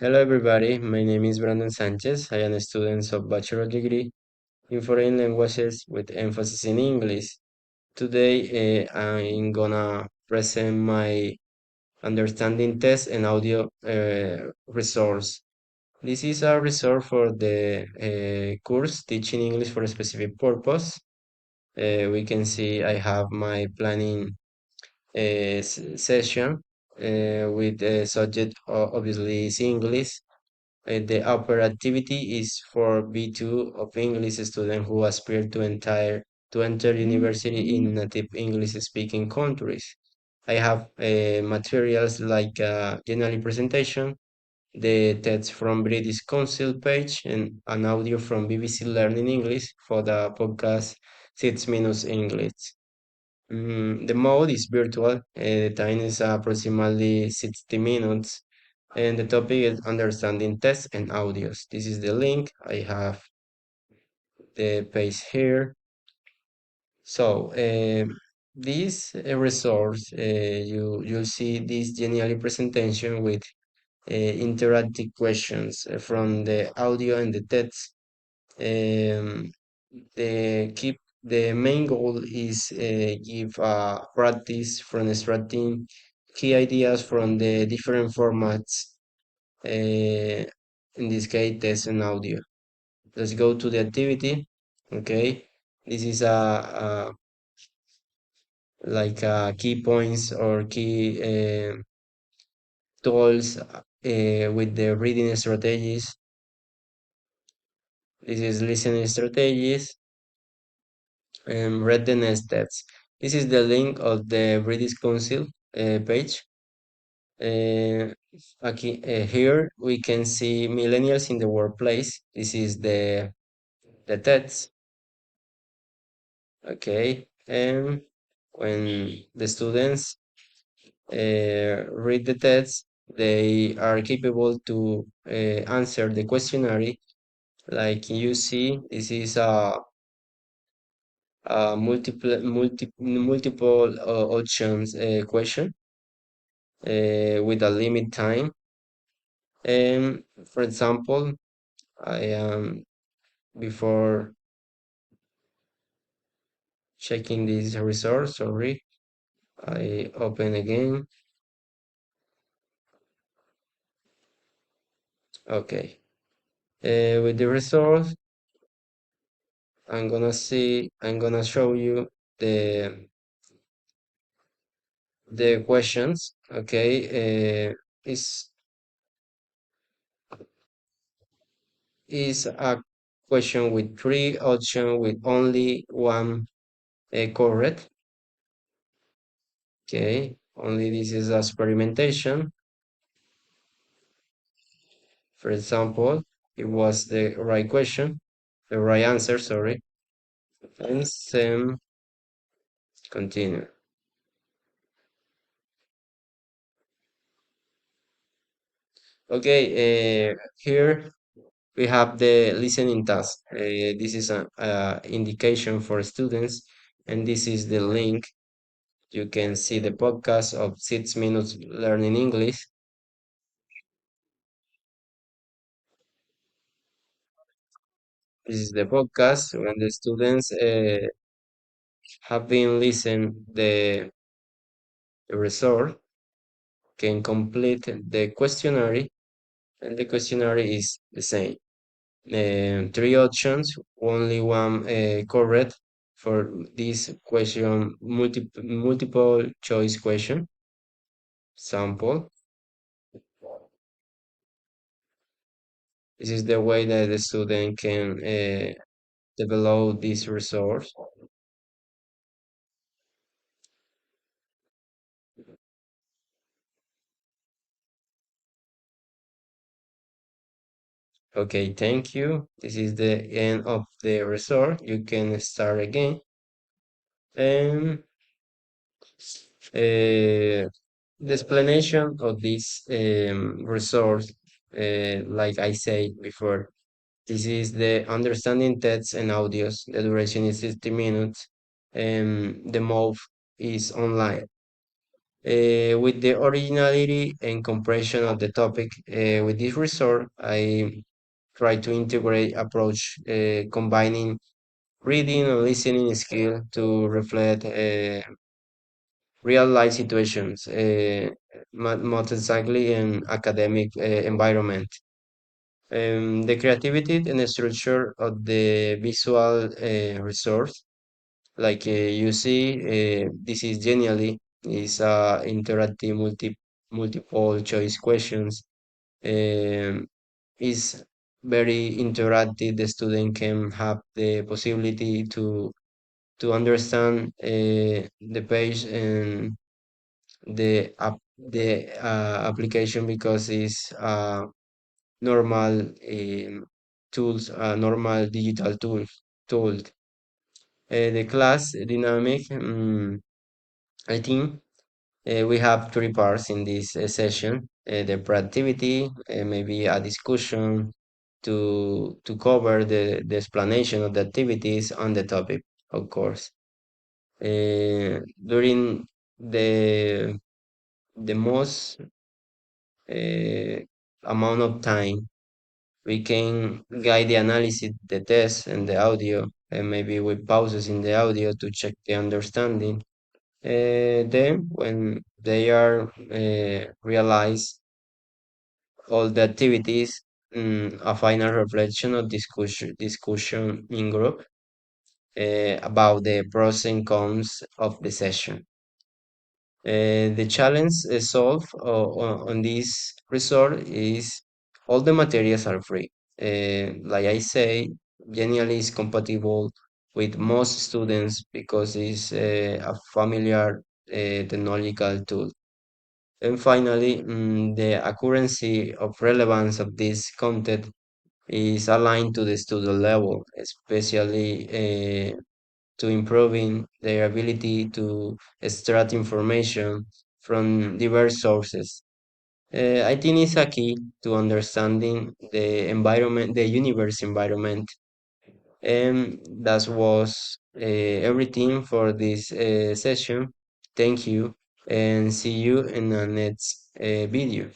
Hello everybody, my name is Brandon Sanchez. I am a student of bachelor degree in foreign languages with emphasis in English. Today I'm gonna present my understanding test and audio resource. This is a resource for the course Teaching English for a Specific Purpose. We can see I have my planning session with the subject obviously is English. The upper activity is for B2 of English students who aspire to enter university in native English speaking countries. I have materials like general presentation, the text from British Council page, and an audio from BBC Learning English for the podcast 6 Minutes English. The mode is virtual. The time is approximately 60 minutes. And the topic is understanding text and audios. This is the link. I have the page here. So this resource, you'll see this genially presentation with interactive questions from the audio and the text. Um, the main goal is give practice from extracting key ideas from the different formats. In this case, text and audio. Let's go to the activity. Okay, this is a like key points or key tools with the reading strategies. This is listening strategies and read the next steps. This is the link of the British Council page. Uh, here we can see millennials in the workplace. This is the text. Okay, and when the students read the text, they are capable to answer the questionnaire. Like you see, this is a multiple options question with a limit time. And for example, I am before checking this resource. Sorry, I open again. Okay, with the resource. I'm gonna show you the the questions. Okay, is a question with three options with only one correct. Okay, only this is experimentation. For example, it was the right question, the right answer, sorry. And same continue. Okay, here we have the listening task. This is an indication for students, and this is the link. You can see the podcast of 6 minutes learning English. This is the podcast when the students have been listening the result can complete the questionnaire, and the questionnaire is the same. Three options, only one correct for this question, multiple choice question sample. This is the way that the student can develop this resource. Okay, thank you. This is the end of the resource. You can start again. And the explanation of this resource, like I said before, this is the understanding text and audios. The duration is 60 minutes, and the mode is online. With the originality and compression of the topic, with this resort, I try to integrate approach, combining reading and listening skill to reflect real life situations, most exactly in academic environment. The creativity and the structure of the visual resource, like you see, this is genially is interactive multiple choice questions. Um, is very interactive. The student can have the possibility to understand the page and the application because it's normal tools, normal digital tool. The class dynamic, I think we have three parts in this session. The productivity, maybe a discussion to cover the explanation of the activities on the topic, of course. During the the most uh, amount of time, we can guide the analysis, the test, and the audio, and maybe with pauses in the audio to check the understanding. Then, when they are realized all the activities, a final reflection of discussion in group about the pros and cons of the session. The challenge solved on this resort is all the materials are free. Like I say, Genially is compatible with most students because it's a familiar technological tool. And finally, the accuracy of relevance of this content is aligned to the student level, especially to improving their ability to extract information from diverse sources. I think it's a key to understanding the environment, the universe environment. And that was everything for this session. Thank you and see you in the next video.